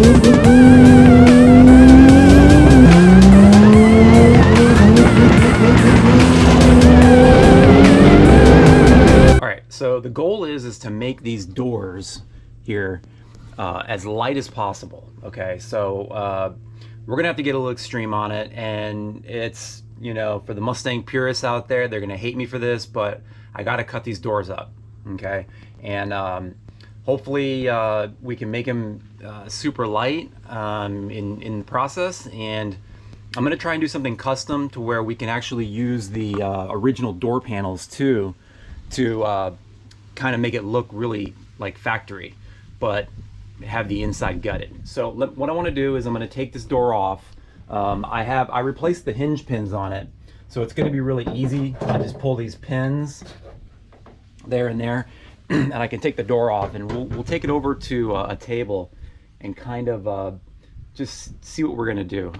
All right, so the goal is to make these doors here as light as possible. Okay, so we're gonna have to get a little extreme on it, and it's, you know, for the Mustang purists out there, they're gonna hate me for this, but I gotta cut these doors up. Okay, and hopefully we can make them super light in the process, and I'm gonna try and do something custom to where we can actually use the original door panels too, to kind of make it look really like factory, but have the inside gutted. So what I want to do is I'm going to take this door off. I replaced the hinge pins on it, so it's going to be really easy. I just pull these pins there and there, and I can take the door off, and we'll take it over to a table and kind of just see what we're going to do.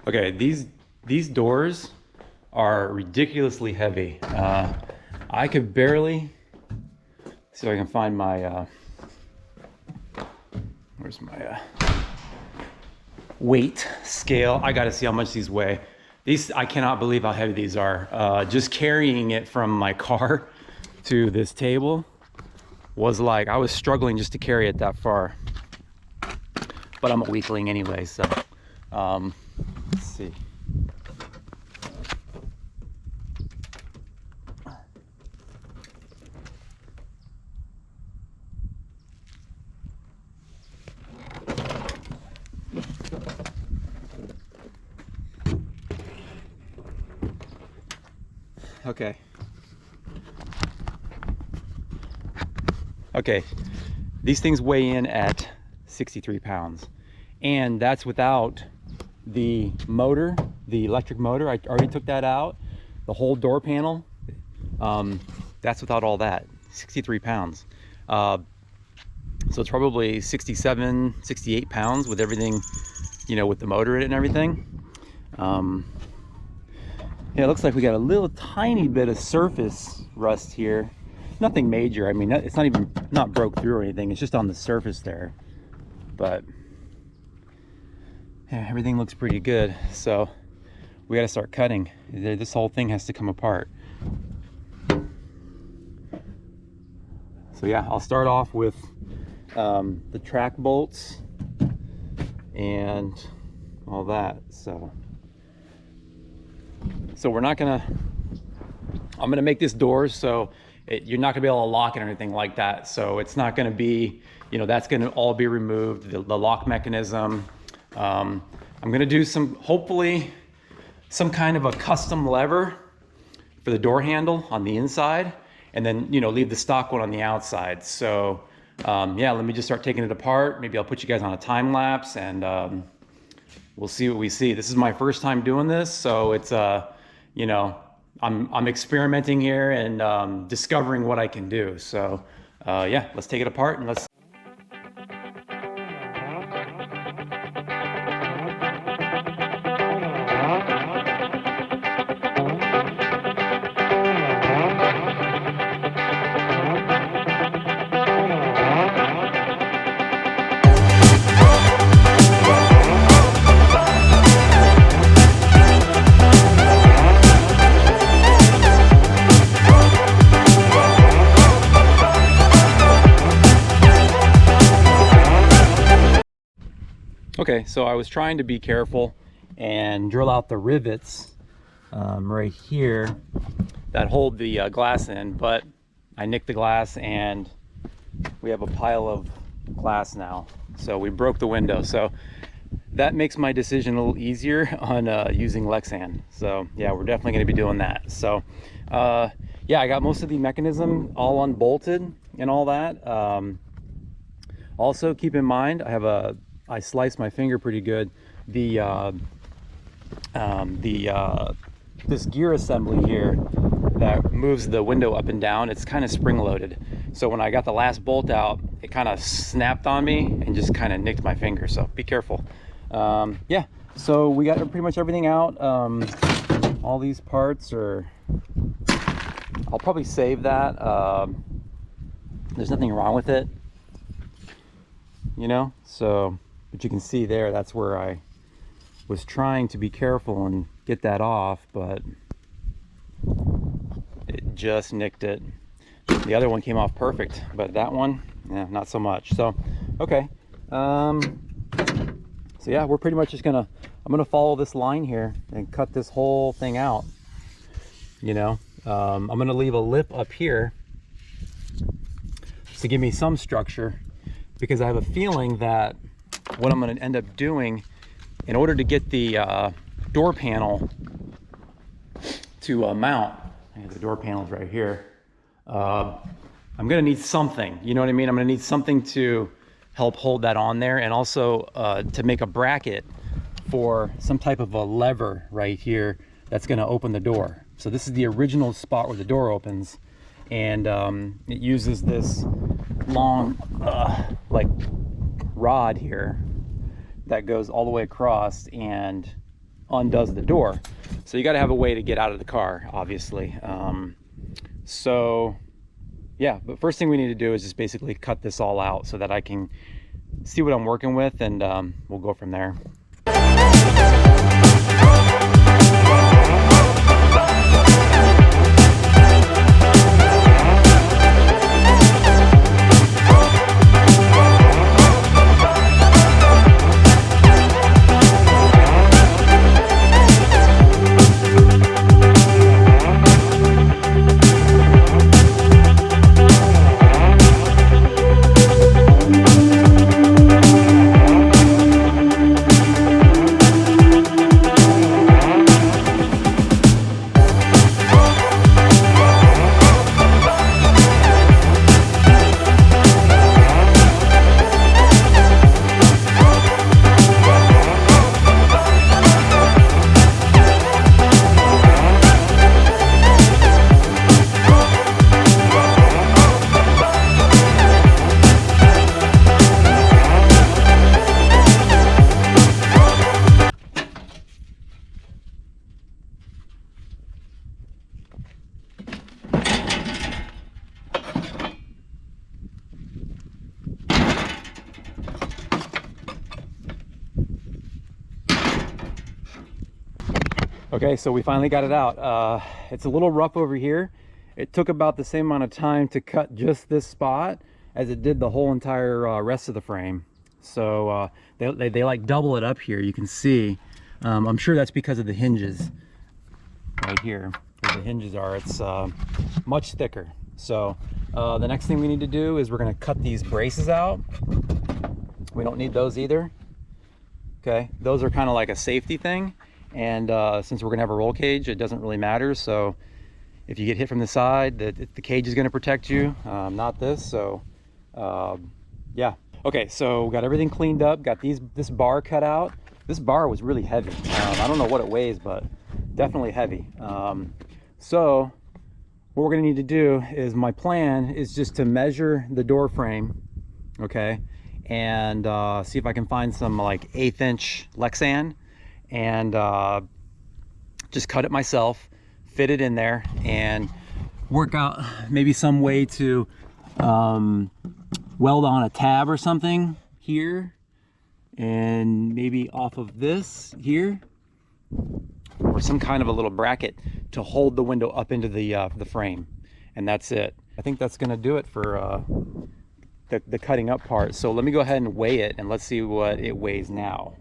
Okay, these doors are ridiculously heavy. I could barely see if I can find my where's my weight scale. I gotta see how much these weigh. These, I cannot believe how heavy these are. Just carrying it from my car to this table was like, I was struggling just to carry it that far. But I'm a weakling anyway, so let's see. Okay, these things weigh in at 63 pounds, and that's without the motor, the electric motor. I already took that out. The whole door panel, that's without all that. 63 pounds. So it's probably 67, 68 pounds with everything, you know, with the motor in it and everything. Yeah, it looks like we got a little tiny bit of surface rust here. Nothing major. I mean, it's not broke through or anything. It's just on the surface there. But yeah, everything looks pretty good. So we got to start cutting. This whole thing has to come apart. So yeah, I'll start off with the track bolts and all that. So we're not gonna, I'm gonna make this door so you're not gonna be able to lock it or anything like that. So it's not gonna be, you know, that's gonna all be removed, the lock mechanism. I'm gonna do hopefully some kind of a custom lever for the door handle on the inside, and then, you know, leave the stock one on the outside. So yeah, let me just start taking it apart. Maybe I'll put you guys on a time lapse, and we'll see what we see. This is my first time doing this, so it's you know, I'm experimenting here and discovering what I can do. So yeah, let's take it apart and let's. Okay, so I was trying to be careful and drill out the rivets right here that hold the glass in, but I nicked the glass and we have a pile of glass now. So we broke the window. So that makes my decision a little easier on using Lexan. So yeah, we're definitely going to be doing that. So yeah, I got most of the mechanism all unbolted and all that. Also keep in mind, I sliced my finger pretty good. This gear assembly here that moves the window up and down. It's kind of spring loaded. So when I got the last bolt out, it kind of snapped on me and just kind of nicked my finger. So be careful. Yeah, so we got pretty much everything out. All these parts are, I'll probably save that. There's nothing wrong with it, you know? So, but you can see there, that's where I was trying to be careful and get that off, but it just nicked it. The other one came off perfect, but that one, yeah, not so much. So, okay. So yeah, we're pretty much just I'm gonna follow this line here and cut this whole thing out. You know, I'm gonna leave a lip up here to give me some structure, because I have a feeling that what I'm gonna end up doing in order to get the door panel to mount, the door panel's right here, I'm gonna need something, you know what I mean? I'm gonna need something to help hold that on there, and also to make a bracket for some type of a lever right here that's gonna open the door. So this is the original spot where the door opens, and it uses this long like rod here that goes all the way across and undoes the door. So you got to have a way to get out of the car, obviously. So yeah, but first thing we need to do is just basically cut this all out so that I can see what I'm working with, and we'll go from there. Okay, so we finally got it out. It's a little rough over here. It took about the same amount of time to cut just this spot as it did the whole entire rest of the frame. So they like double it up here, you can see. I'm sure that's because of the hinges right here, where the hinges are. It's much thicker. So the next thing we need to do is we're going to cut these braces out. We don't need those either. Okay, those are kind of like a safety thing. And since we're gonna have a roll cage, it doesn't really matter. So if you get hit from the side, the cage is gonna protect you, not this. So yeah. Okay, so got everything cleaned up, got this bar cut out. This bar was really heavy. I don't know what it weighs, but definitely heavy. So what we're gonna need to do is, my plan is just to measure the door frame, okay, and see if I can find some like 1/8 inch Lexan, and just cut it myself, fit it in there, and work out maybe some way to weld on a tab or something here, and maybe off of this here, or some kind of a little bracket to hold the window up into the frame, and that's it. I think that's gonna do it for the cutting up part. So let me go ahead and weigh it, and let's see what it weighs now.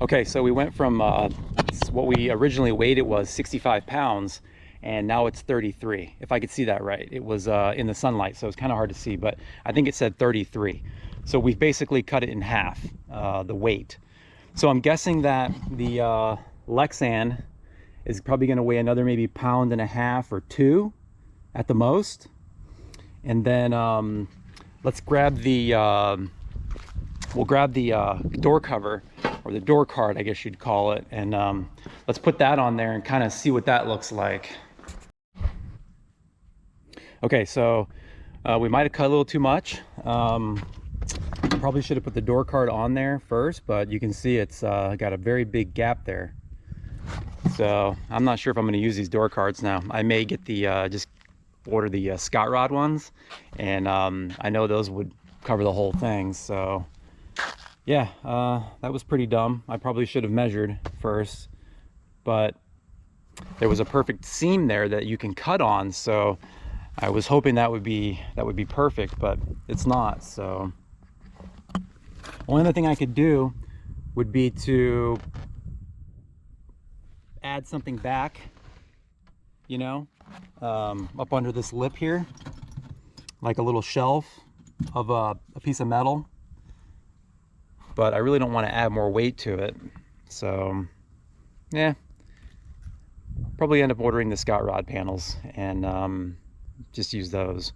Okay, so we went from what we originally weighed, it was 65 pounds, and now it's 33, if I could see that right. It was in the sunlight, so it's kind of hard to see, but I think it said 33. So we've basically cut it in half, the weight. So I'm guessing that the Lexan is probably going to weigh another maybe 1.5 or 2 pounds at the most. And then let's grab the we'll grab the door cover, or the door card I guess you'd call it, and let's put that on there and kind of see what that looks like. Okay, so we might have cut a little too much. Probably should have put the door card on there first, but you can see it's got a very big gap there. So I'm not sure if I'm going to use these door cards now. I may get the just order the Scott Rod ones, and I know those would cover the whole thing. So yeah, that was pretty dumb. I probably should have measured first, but there was a perfect seam there that you can cut on, so I was hoping that would be perfect, but it's not. So only other thing I could do would be to add something back, you know, up under this lip here, like a little shelf of a piece of metal. But I really don't want to add more weight to it. So yeah, probably end up ordering the Scott Rod panels and just use those.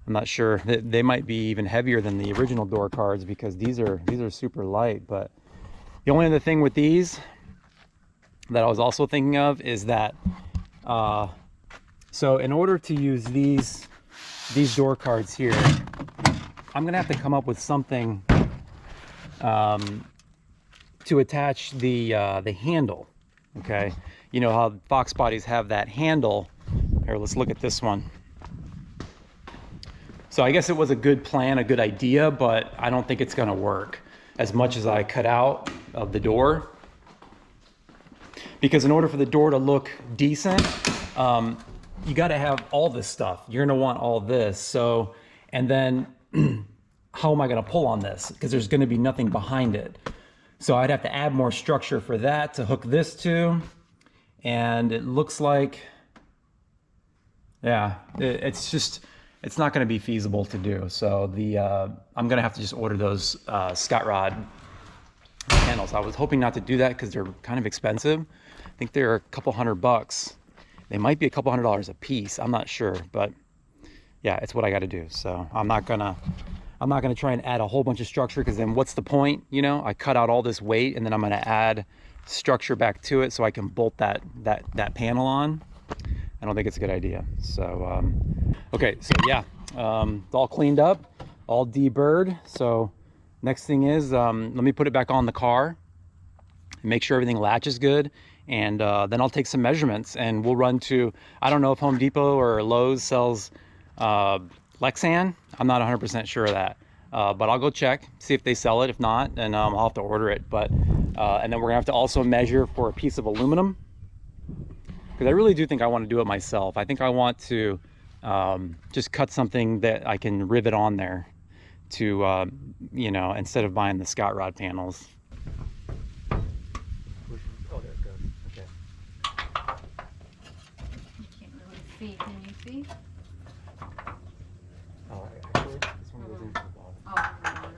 I'm not sure, they might be even heavier than the original door cards because these are super light. But the only other thing with these that I was also thinking of is that so in order to use these door cards here, I'm gonna have to come up with something to attach the handle. Okay, you know how Foxbodies have that handle. Here, let's look at this one. So I guess it was a good plan, a good idea, but I don't think it's gonna work as much as I cut out of the door. Because in order for the door to look decent, you gotta have all this stuff. You're gonna want all this. So, and then how am I gonna pull on this? Because there's gonna be nothing behind it. So I'd have to add more structure for that to hook this to. And it looks like, yeah, it's not going to be feasible to do. So I'm going to have to just order those Scott Rod panels. I was hoping not to do that because they're kind of expensive. I think they're a couple $100. They might be a couple $100 a piece. I'm not sure, but yeah, it's what I got to do. So I'm not gonna try and add a whole bunch of structure, because then what's the point? You know, I cut out all this weight and then I'm going to add structure back to it so I can bolt that panel on. I don't think it's a good idea. So okay, so yeah, it's all cleaned up, all deburred. So next thing is let me put it back on the car and make sure everything latches good, and then I'll take some measurements and we'll run to, I don't know if Home Depot or Lowe's sells Lexan. I'm not 100% sure of that, but I'll go check, see if they sell it. If not, then I'll have to order it. But and then we're gonna have to also measure for a piece of aluminum, because I really do think I want to do it myself. I think I want to just cut something that I can rivet on there to, you know, instead of buying the Scott Rod panels. Oh, there it goes. Okay. You can't really see. Can you see? Oh, actually, this one goes into the bottom. Oh, the bottom.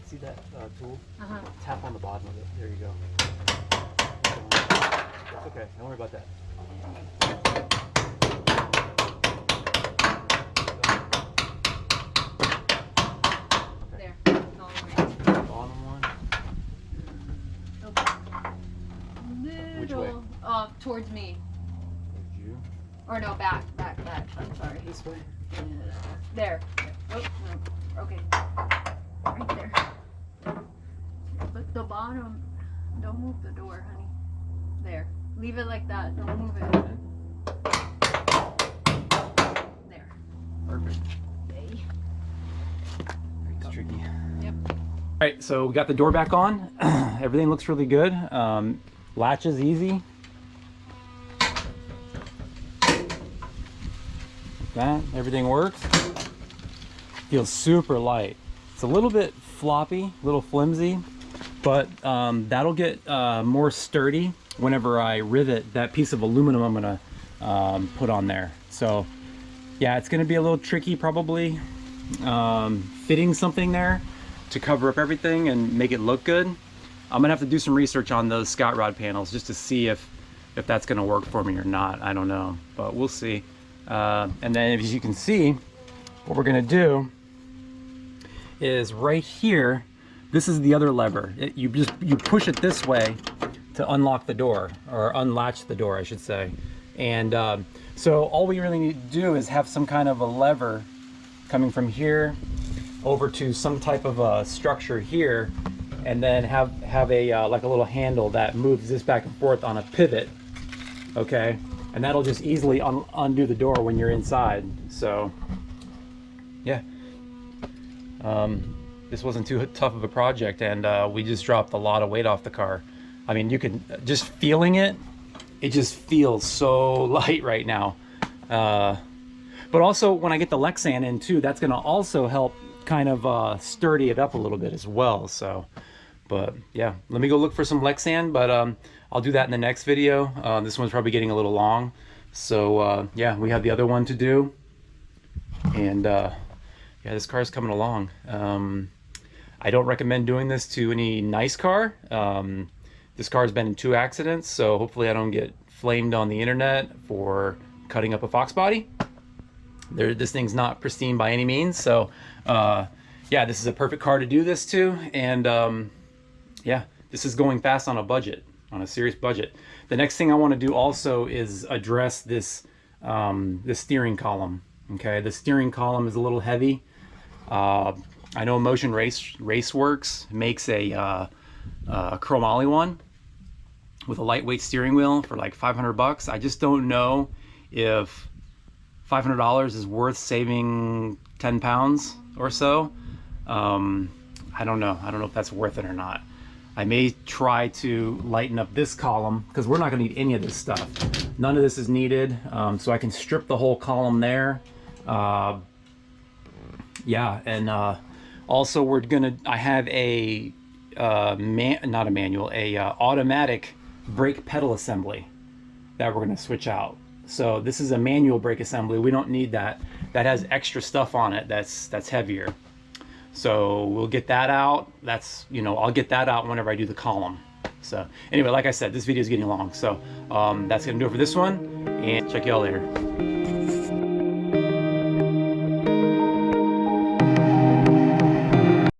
See that tool? Uh-huh. Tap on the bottom of it. There you go. That's okay. Don't worry about that. There. It's all right. Bottom one. Which way? Oh, towards me. Towards you. Or no, back. I'm sorry. This way. There. Oh, no. Okay. Right there. But the bottom, don't move the door, honey. There. Leave it like that. Don't move it. There. Perfect. Yay. It's tricky. Yep. All right, so we got the door back on. Everything looks really good. Latches easy. Like that. Everything works. Feels super light. It's a little bit floppy, a little flimsy, but that'll get more sturdy whenever I rivet that piece of aluminum I'm gonna put on there. So yeah, it's gonna be a little tricky probably fitting something there to cover up everything and make it look good. I'm gonna have to do some research on those Scott rod panels just to see if that's gonna work for me or not. I don't know, but we'll see. And then as you can see, what we're gonna do is right here, this is the other lever. You push it this way to unlock the door, or unlatch the door, I should say. And so all we really need to do is have some kind of a lever coming from here over to some type of a structure here, and then have a like a little handle that moves this back and forth on a pivot. Okay, and that'll just easily undo the door when you're inside. So yeah, this wasn't too tough of a project, and we just dropped a lot of weight off the car. I mean, you can just feeling it just feels so light right now. But also when I get the Lexan in too, that's gonna also help kind of sturdy it up a little bit as well. So, but yeah, let me go look for some Lexan, but I'll do that in the next video. This one's probably getting a little long. So yeah, we have the other one to do. And yeah, this car's coming along. I don't recommend doing this to any nice car. This car's been in 2 accidents, so hopefully I don't get flamed on the internet for cutting up a Foxbody. This thing's not pristine by any means, so yeah, this is a perfect car to do this to. And yeah, this is going fast on a budget, on a serious budget. The next thing I want to do also is address this this steering column. Okay, the steering column is a little heavy. I know Motion Raceworks makes a chromoly one with a lightweight steering wheel for like 500 bucks. I just don't know if $500 is worth saving 10 pounds or so. I don't know. I don't know if that's worth it or not. I may try to lighten up this column because we're not going to need any of this stuff. None of this is needed. So I can strip the whole column there. Yeah, and also we're gonna, I have a not a manual, a automatic brake pedal assembly that we're gonna switch out. So this is a manual brake assembly. We don't need that. That has extra stuff on it that's heavier. So we'll get that out. That's, you know, I'll get that out whenever I do the column. So anyway, like I said, this video is getting long. So that's gonna do it for this one, and check y'all later.